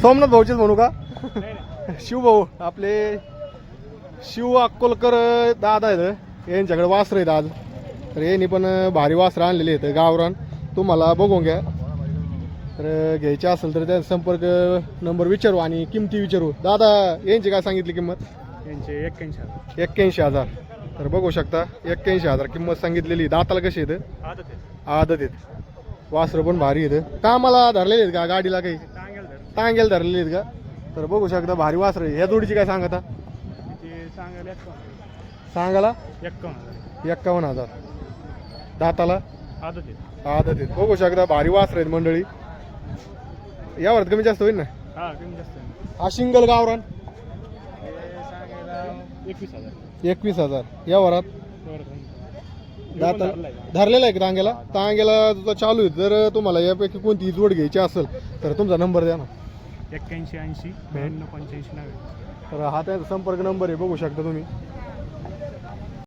सोमनाथ भाऊचेच म्हणू का? शिवभाऊ आपले शिव अक्कोलकर दादा आहेत, यांच्याकडे वासरं आहेत आज. तर यांनी पण भारी वासरं आणलेली आहेत गावरान. तुम्हाला बघून घ्या. तर घ्यायचे असेल तर त्या संपर्क नंबर विचारू आणि किमती विचारू. दादा यांची काय सांगितली किंमत? यांचे 81,000. 81,000. तर बघू शकता 81,000 किंमत सांगितलेली. दाताला कशी आहेत? आदत आहेत. वासरं पण भारी आहेत. कामाला धरलेले आहेत का गाडीला काही? टांगेल धरलेले आहेत का? तर बघू शकता भारी वासरं आहे. ह्या जोडीची काय सांगता? सांगायला 51,000. दाताला आदत आहेत. बघू शकता भारी वासरं आहेत मंडळी. यावर कमी जास्त होईल ना? हा सिंगल गावरान 21,000. यावरात दाताला धरलेला आहे का टांग्याला? टांग्याला चालू आहे. जर तुम्हाला यापैकी कोणती जोड घ्यायची असेल तर तुमचा नंबर द्या ना. 81 80 92 85 90. तर हा त्यांचा संपर्क नंबर आहे, बघू शकता तुम्ही.